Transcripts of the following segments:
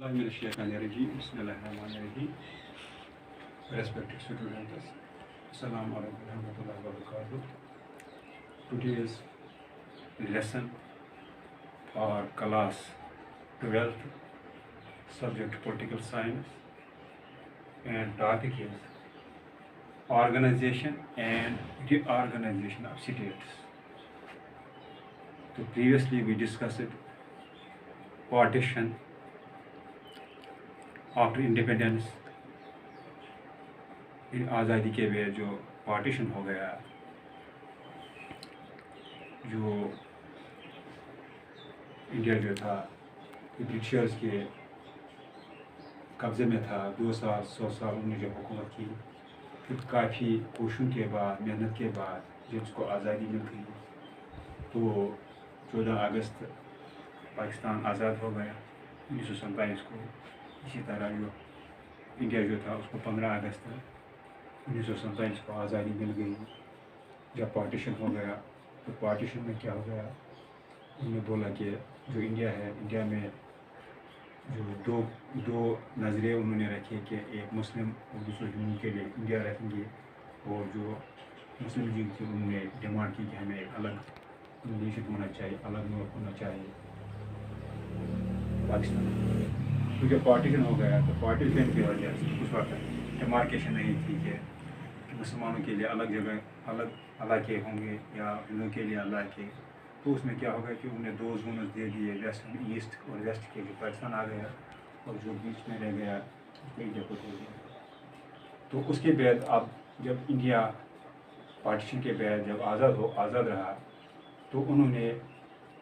Bismillahirrahmanirrahim. Respected students, Assalamu alaikum warahmatullahi wabarakatuh. Today's lesson for class 12th, subject political science, and topic is organization and reorganization of states. So previously we discussed partition after independence. آزادی کے بعد جو partition ہو گیا، جو India جو تھا Britishers کے قبضے میں تھا، 2 سال 100 سال انہوں نے جو حکومت کی، پھر کافی کوششوں کے بعد، محنت کے بعد جب اس کو آزادی مل گئی تو 14 اگست پاکستان آزاد ہو گیا 1947 کو. اسی طرح جو انڈیا جو تھا اس کو 15 اگست 1947 کو آزادی مل گئی. جب پارٹیشن ہو گیا تو پارٹیشن میں کیا ہو گیا، انہوں نے بولا کہ جو انڈیا ہے، انڈیا میں جو دو نظریے انہوں نے رکھے کہ ایک مسلم اور دوسرے ہندو کے لیے انڈیا رکھیں گے، اور جو مسلم لیگ تھی انہوں نے ڈیمانڈ کی کہ ہمیں ایک الگ نیشن ہونا چاہیے، الگ ملک ہونا چاہیے پاکستان. تو جب پارٹیشن ہو گیا تو پارٹیشن کی وجہ سے اس وقت ڈیمارکیشن نہیں تھی کہ مسلمانوں کے لیے الگ جگہ الگ علاقے ہوں گے یا ہندوؤں کے لیے علاقے. تو اس میں کیا ہوگا کہ انہوں نے 2 زونز دے دیے، ویسٹ ایسٹ اور ویسٹ کے لیے پاکستان آ گیا، اور جو بیچ میں رہ گیا اس کو انڈیا کو دے دیا. تو اس کے بعد اب جب انڈیا پارٹیشن کے بعد جب آزاد رہا تو انہوں نے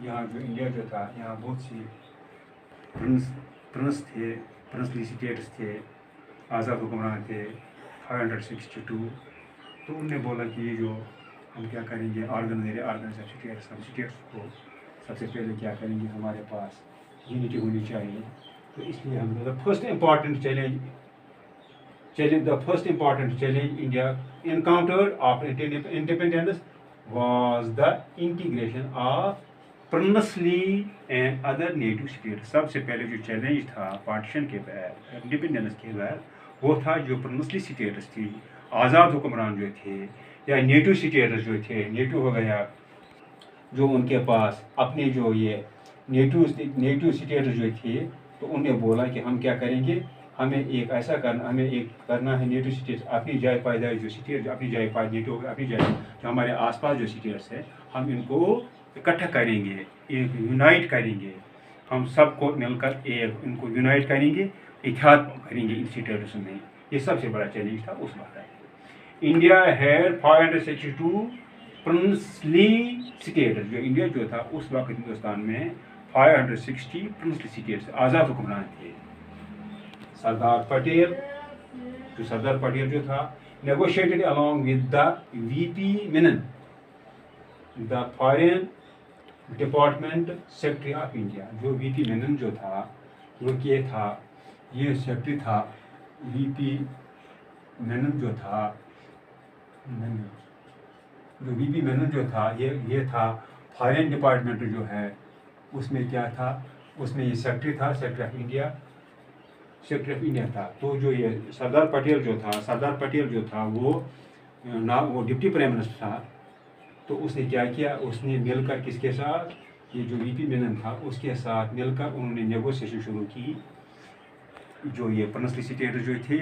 یہاں جو انڈیا جو تھا یہاں بہت سی پرنس تھے، پرنسلی اسٹیٹس تھے، آزاد حکمران تھے 562. تو انہوں نے بولا کہ یہ جو ہم کیا کریں گے، اسٹیٹس کو سب سے پہلے کیا کریں گے، ہمارے پاس یونٹی ہونی چاہیے. تو اس لیے ہم the first important challenge India encountered after independence was the integration of princely and other native state. سب سے پہلے جو چیلنج تھا پارٹیشن کے بعد، انڈیپینڈنس کے بعد، وہ تھا جو پرنسلی اسٹیٹس تھی، آزاد حکمران جو تھے یا نیٹو اسٹیٹس جو تھے. نیٹو ہو گیا جو ان کے پاس اپنے جو یہ نیٹو اسٹیٹس جو تھے، تو انہوں نے بولا کہ ہم کیا کریں گے، ہمیں ایک کرنا ہے نیٹو اسٹیٹس اپنی جائے پائیداری جو اسٹیٹ اپنی جائے نیٹو اپنی جائے جو ہمارے آس پاس جو اسٹیٹس ہے ہم ان کو اکٹھا کریں گے، ایک یونائٹ کریں گے، ہم سب کو مل کر ایک ان کو یونائٹ کریں گے، اتحاد کریں گے ان اسٹیٹس میں. یہ سب سے بڑا چیلنج تھا اس وقت. India had 562 princely states. جو انڈیا جو تھا اس وقت ہندوستان میں 560 پرنسلی اسٹیٹس آزاد حکمران تھے. سردار پٹیل جو تھا negotiated along with the VP Menon, the foreign department secretary of India. جو VP Menon جو تھا وہ یہ سیکرٹری تھا. VP Menon جو تھا یہ تھا فارن ڈپارٹمنٹ جو ہے اس میں کیا تھا، اس میں یہ سیکرٹری تھا، سیکرٹری آف انڈیا تھا. تو جو یہ سردار پٹیل جو تھا وہ ڈپٹی پرائم منسٹر تھا. تو اس نے کیا کیا، اس نے مل کر کس کے ساتھ، یہ جو VP Menon تھا اس کے ساتھ مل کر انہوں نے نیگوسیشن شروع کی. جو یہ پرنسلی اسٹیٹس جو تھے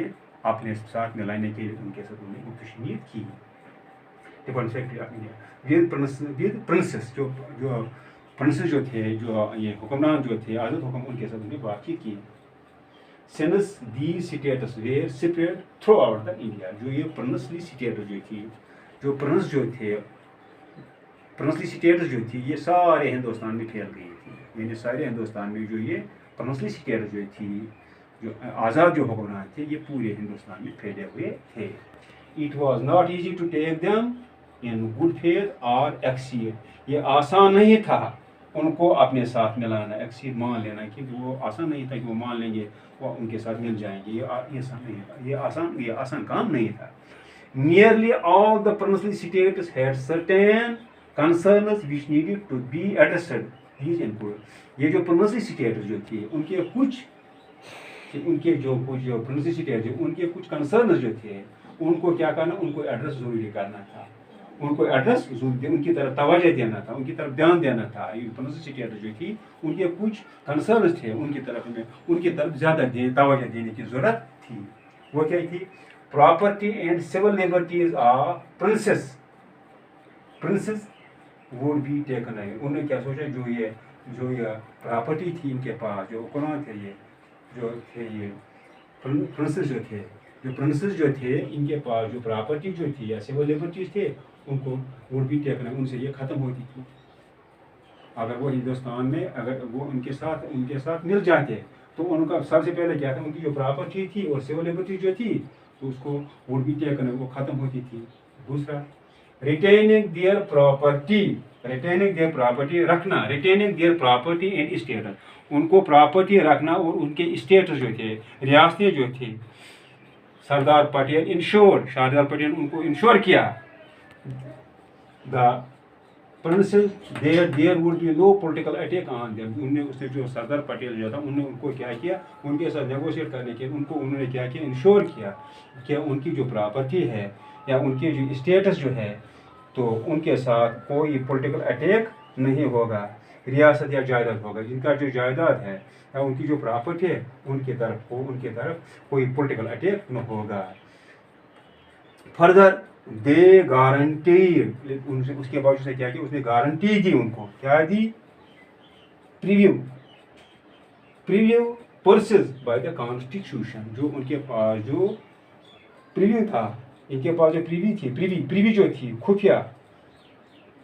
اپنے ساتھ ملانے کے لیے ان کے ساتھ انہوں نے کشمیر کی department secretary of India princes جو تھے، جو یہ حکمران جو تھے آزاد حکم، ان کے ساتھ انہوں نے بات چیت کی. Since the status where spread through out the India. جو یہ پرنسلی اسٹیٹس جو تھی، جو پرنسلی اسٹیٹس جو تھی یہ سارے ہندوستان میں پھیل گئی تھی. یعنی سارے ہندوستان میں جو یہ پرنسلی اسٹیٹس جو تھی، جو آزاد جو حکمران تھے، یہ پورے ہندوستان میں پھیلے ہوئے تھے. It was not easy to take them in good faith اور ایکسیڈ. یہ آسان نہیں تھا ان کو اپنے ساتھ ملانا، ایکسیڈ مان لینا، کہ وہ آسان نہیں تھا کہ وہ مان لیں گے وہ ان کے ساتھ مل جائیں گے. یہ آسان کام نہیں تھا. Nearly all the princely states had certain concerns which needed to be addressed. یہ جو پرنسلی اسٹیٹس جو تھی ان کے کچھ कि उनके जो कुछ जो प्रिंसेस स्टेट जो उनके कुछ कंसर्न जो थे उनको क्या करना, उनको एड्रेस ज़रूरी करना था, उनको एड्रेस उनकी तरफ तवज्जो देना था, उनकी तरफ ध्यान देना था। प्रिंसेस स्टेट जो थी उनके कुछ कंसर्न थे उनकी तरफ में, उनकी तरफ ज़्यादा तवज्जो देने की ज़रूरत थी। वो क्या थी? Property and civil liberties of princes would be taken away. उन्होंने क्या सोचा, जो ये प्रॉपर्टी थी इनके पास, जो कौन थे ये जो थे ये प्रिंसेस जो थे इनके पास जो प्रॉपर्टी जो थी या सिविल लिबर्टीज थे उनको वुड बी टेकन अवे, उनसे ये ख़त्म होती थी। अगर वो हिंदुस्तान में अगर वो उनके साथ मिल जाते तो उनका सबसे पहले क्या था, उनकी जो प्रॉपर्टी थी और सिविल लिबर्टी जो थी तो उसको वुड बी टेकन अवे, वो ख़त्म होती थी। दूसरा, रिटेनिंग देयर प्रॉपर्टी रखना, retaining their property and status, उनको प्रॉपर्टी रखना और उनके स्टेटस जो थे, रियासतें जो थी। सरदार पटेल उनको इंश्योर किया the princes there would be no political attack on them. उन्होंने उसने जो सरदार पटेल जो था उन्होंने उनको क्या किया, उनके साथ नेगोशिएट करने के उन्होंने क्या किया, इंश्योर किया कि उनकी जो प्रॉपर्टी है या उनकी जो स्टेटस जो है तो उनके साथ कोई पॉलिटिकल अटैक नहीं होगा, रियासत या जायदाद होगा, जिनका जो जायदाद है या उनकी जो प्रॉपर्टी है उनकी तरफ कोई पॉलिटिकल अटैक न होगा। फर्दर दे गारंटी, उसके बाद उसने क्या किया, उसने गारंटी दी उनको, क्या दी? Privy purses by the constitution. जो उनके पास जो प्रीव्यू था, इनके पास जो प्रीवी जो थी खुफिया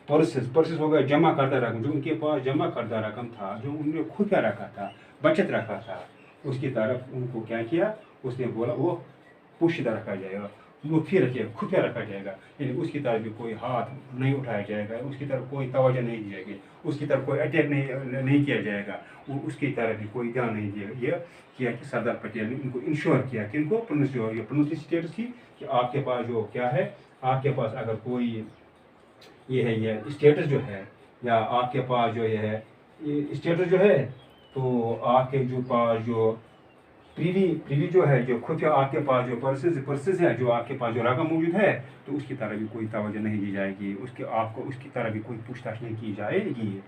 पर्सेस हो गया जमा करदा रकम, जो उनके पास जमा करदा रकम था, जो उन्होंने खुफिया रखा था, बचत रखा था, उसकी तरफ उनको क्या किया, उसने बोला वो पोशीदा रखा जाएगा, खुफिया रखा जाएगा, यानी उसकी तरफ भी कोई हाथ नहीं उठाया जाएगा, उसकी तरफ कोई तवज्जो नहीं दी जाएगी, उसकी तरफ कोई अटैक नहीं किया जाएगा, उसकी तरफ भी कोई ध्यान नहीं दिया। यह किया कि सरदार पटेल ने उनको इंश्योर किया कि इनको प्रिंसेस स्टेटस की कि आपके पास जो क्या है, आपके पास अगर कोई ये स्टेटस जो है या आपके पास जो ये स्टेटस जो है तो आपके जो पास जो प्रीवी जो है, जो खुफिया आपके पास जो पर्सेस है, जो आपके पास जो रकम मौजूद है तो उसकी तरफ भी कोई तवज्जो नहीं दी जाएगी, उसकी तरफ भी कोई पूछताछ नहीं की जाएगी।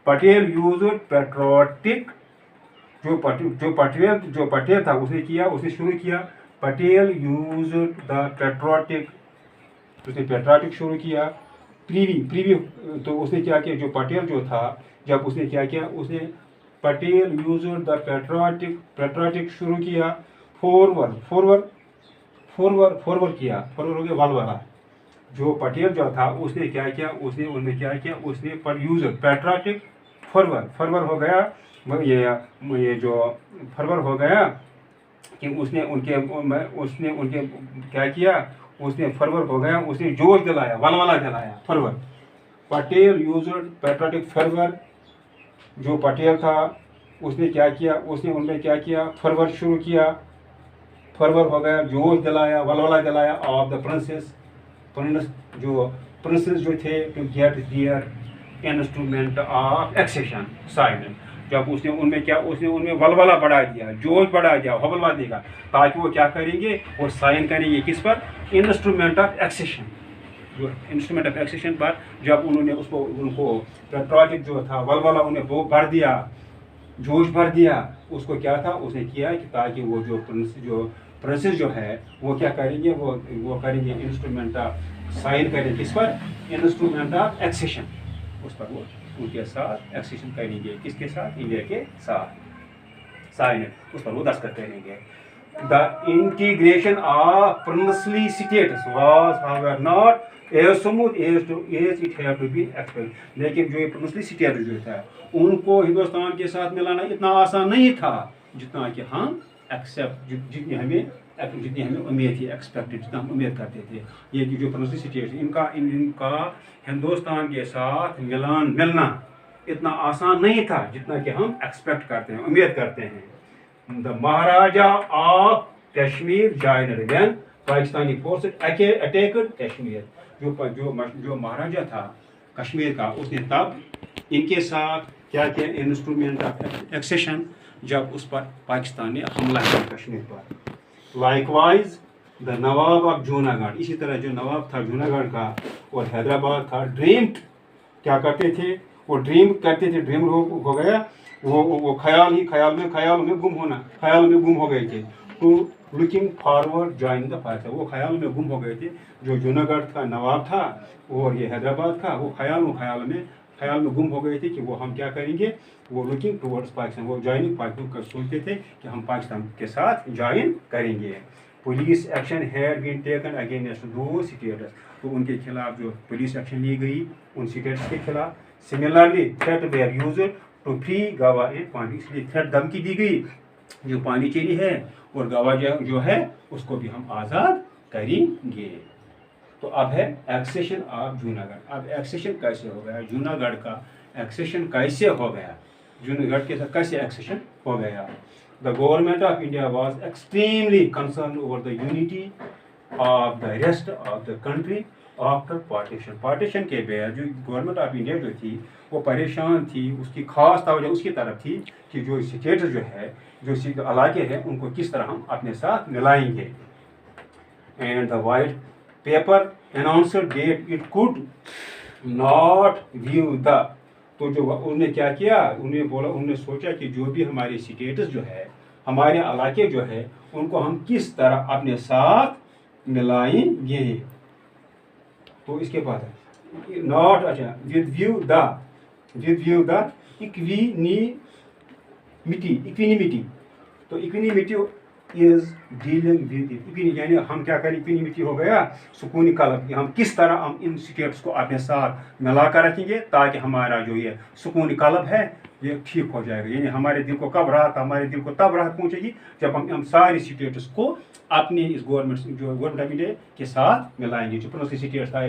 पटेल यूज्ड पैट्रियोटिक, जो पटेल था उसने शुरू किया पटेल यूज्ड द पैट्रियोटिक शुरू किया। प्रीवी तो उसने क्या किया, जो पटेल जो था जब उसने क्या किया, उसने पटेल यूज्ड द पैट्रियोटिक शुरू किया। फॉरवर्ड किया, फॉरवर्ड हो गया वलवला। जो पटेल जो था उसने क्या किया, उसने यूज पैट्रियोटिक फॉरवर्ड हो गया, ये जो फॉरवर्ड हो गया कि उसने उनके क्या किया, उसने फॉरवर्ड हो गया, उसने जोश दिलाया, वलवला दिलाया, forward. Patel used patriotic forward, जो पटेल था उसने क्या किया, उनमें क्या किया, फॉरवर्ड शुरू किया, फॉरवर्ड हो गया, जोश दिलाया, वलवला दिलाया ऑफ द प्रिंसेस जो थे to get their instrument of accession sign. जब उसने उनमें वलवला बढ़ा दिया, जोश बढ़ा दिया, हवलवा देगा, ताकि वो क्या करेंगे, वो साइन करेंगे किस पर, इंस्ट्रूमेंट ऑफ एक्सेशन। जो इंस्ट्रूमेंट ऑफ एक्सेशन पर जब उन्होंने उनको पैट्रियोटिक जो था वलवला उन्हें वो भर दिया, जोश भर दिया, उसको क्या था, उसने किया कि ताकि वो जो प्रिंसेस जो है वो क्या करेंगे, वो करेंगे इंस्ट्रूमेंट ऑफ साइन करेंगे किस पर, इंस्ट्रूमेंट ऑफ एक्सेशन, उस पर वो उनके साथ एक्सेशन करेंगे, किसके साथ, इंडिया के साथ साइन, उस पर वो दस्तखत करेंगे। The integration of princely states was however not as smooth as it had to be expected. लेकिन जो प्रिंसली स्टेट्स जो था उनको हिंदुस्तान के साथ मिलाना इतना आसान नहीं था जितना कि हम एक्सेप्ट, जितनी हमें उम्मीद थी, एक्सपेक्टेड, जितना हम उम्मीद करते थे। ये जो प्रिंसली स्टेट्स इनका हिंदुस्तान के साथ मिलना इतना आसान नहीं था जितना कि हम एक्सपेक्ट करते हैं, उम्मीद करते हैं। The Maharaja of Kashmir joined when Pakistani forces attacked Kashmir. जो महाराजा था कश्मीर का, उसने तब इनके साथ क्या किया, इंस्ट्रूमेंट ऑफ एक्सेशन जब उस पर पाकिस्तान ने हमला किया कश्मीर पर। Likewise the Nawab of Junagadh, इसी तरह जो नवाब था जूनागढ़ का और हैदराबाद था, ड्रीम्ड, क्या करते थे वो ड्रीम करते थे, ड्रीम हो गया वो ख्याल में गुम होना, ख्याल में गुम हो गए थे। तो looking forward join the fight, वो ख्याल में गुम हो गए थे। जो जूनागढ़ का नवाब था और ये हैदराबाद का, वो ख्याल में गुम हो गए थे कि वो हम क्या करेंगे, वो लुकिंग टुवर्ड्स पाकिस्तान, वो ज्वाइनिंग पाकिस्तान का सोचते थे कि हम पाकिस्तान के साथ ज्वाइन करेंगे। Police action had been taken against those states, तो उनके खिलाफ जो पुलिस एक्शन ली गई उन स्टेट्स के खिलाफ। Similarly threat were used to free Goa and पानी, इसलिए थ्रेट धमकी दी गई जो पानीचेरी है और गवा जो है उसको भी हम आज़ाद करेंगे। तो अब है एक्सेशन ऑफ जूनागढ़। अब एक्सेशन कैसे हो गया, जूनागढ़ का एक्सेशन कैसे हो गया, जूनागढ़ के साथ कैसे एक्सेशन हो गया। The government of India was extremely concern over the unity of the rest of the country after partition के बाद जो गवर्नमेंट ऑफ इंडिया जो थी वो परेशान थी, उसकी खास तवज्जो उसकी तरफ थी कि जो स्टेट जो है, जो इलाके हैं, उनको किस तरह हम अपने साथ मिलाएंगे। And the white paper announced that it could not view the, तो जो उन्होंने क्या किया, उन्होंने सोचा कि जो भी हमारे स्टेट्स जो है, हमारे इलाके जो है, उनको हम किस तरह अपने साथ मिलाएंगे। तो इसके बाद नॉट, अच्छा, विद व्यू द इक्विनिमिटी, तो इक्विनिमिटी इज डीलिंग विद इट, यानी हम क्या करें, इक्विनिमिटी हो गया सुकूनी कल्ब, हम किस तरह हम इन स्टेट्स को अपने साथ मिलाकर रखेंगे ताकि हमारा जो ये सुकूनी कल्ब है ये ठीक हो जाएगा। यानी हमारे दिल को कब राहत, हमारे दिल को तब राहत पहुंचेगी जब हम सारी स्टेट्स को अपने इस गवर्नमेंट ऑफ इंडिया के साथ मिलाएंगे। जो पुराने स्टेट्स था,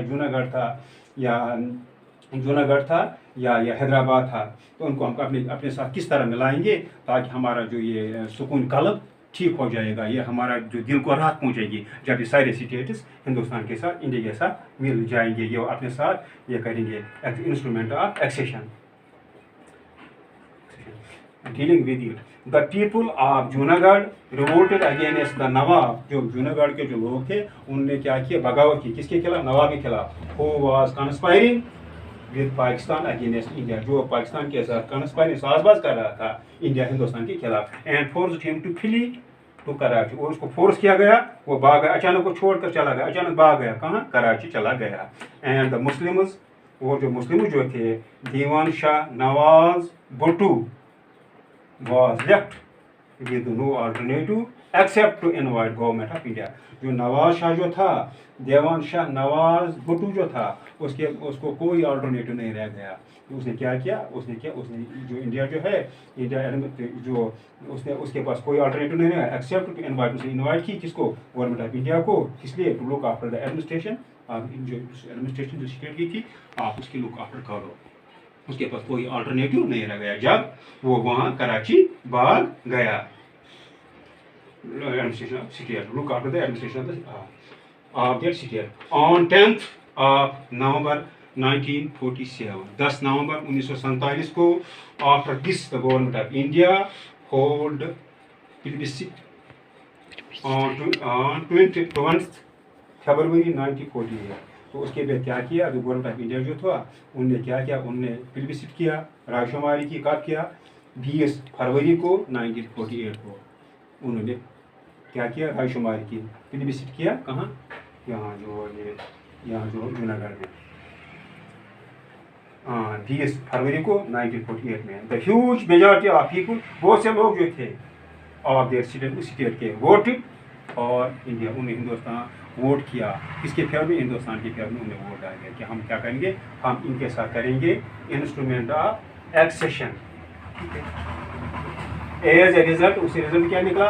जूनागढ़ था या हैदराबाद था, तो उनको हम अपने साथ किस तरह मिलाएंगे ताकि हमारा जो ये सुकून कल्ब ठीक हो जाएगा, ये हमारा जो दिल को राहत पहुंचेगी जब ये सारे स्टेट्स हिंदुस्तान के साथ, इंडिया के साथ मिल जाएंगे, ये अपने साथ ये करेंगे instrument of accession. Dealing with it, the people of Junagadh revolted against the nawab, जो जूनागढ़ के जो लोग थे उनने क्या किया, बगावत की, किसके खिलाफ, नवाब के खिलाफ। Who was conspiring with Pakistan against India, जो पाकिस्तान के साथ कंस्पायरिंग, साजबाज कर रहा था इंडिया हिंदुस्तान के खिलाफ। And forced him to flee to Karachi, और उसको फोर्स किया गया, वो भाग गया, अचानक वो छोड़कर चला गया, अचानक भाग गया, कहाँ, कराची चला गया। एंड द मुस्लिम्स, वो जो मुस्लिम जो थे, दीवान Shah Nawaz Bhutto was left with no alternative except to invite government of India। जो नवाज शाह जो था, देवान शाह नवाज भुट्टो जो था, उसको कोई अल्टरनेटिव नहीं रह गया। तो उसने क्या किया, उसने जो इंडिया जो है, इंडिया जो उसके पास कोई अल्टरनेटिव नहीं रहा एक्सेप्ट टू इनवाइट, उसने इनवाइट की किसको, गवर्नमेंट ऑफ इंडिया को, इसलिए to look after the administration, जो एडमिनिस्ट्रेशन जो स्टेट की थी, आप उसकी लुक आफ्टर करो। उसके पास कोई अल्टरनेटिव नहीं रह गया जब वो वहाँ कराची भाग गया। Look after the administration of that city on 10th of November 1947, 10 नवंबर 1947 को, after this the government of India hold plebiscite on 21st February 1948। तो उसके बाद क्या किया, जो गवर्नमेंट ऑफ इंडिया जो था उनने क्या किया, उनने प्लेबिसिट किया, रायशुमारी की, कब किया, 20 फरवरी को 1948 को उन्होंने क्या किया, रायशुमारी की, प्लेबिसिट किया, कहाँ, यहाँ जो जूनागढ़ में, 20 फरवरी को 1948 में। The huge majority of people, बहुत से लोग जो थे ऑफ देयर स्टेट के, वोटेड और इंडिया, उन्हें हिंदुस्तान वोट किया, किसके फेवर में, हिंदुस्तान के फेवर में उन्हें वोट डाल दिया कि हम क्या करेंगे, हम इनके साथ करेंगे instrument of accession. As a result, उससे रिजल्ट क्या निकला,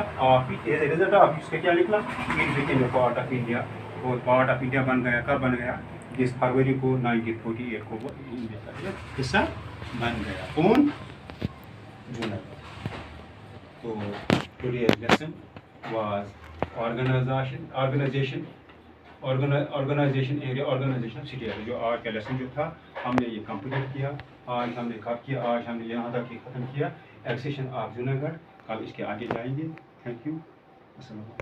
एज ए रिजल्ट ऑफ इसका क्या निकला, it became a part of India, और पार्ट ऑफ इंडिया बन गया, कब बन गया, 20 फरवरी को 1948 को वो इंडिया का हिस्सा बन गया। कौन, जूनागढ़। तो today's lesson was organisation city. जो आज का लेसन जो था हमने ये कंप्लीट किया, आज हमने कब किया, आज हमने यहाँ तक ख़त्म किया एक्सेशन ऑफ जूनागढ़। اب اس کے آگے جائیں گے. Thank you. السلام.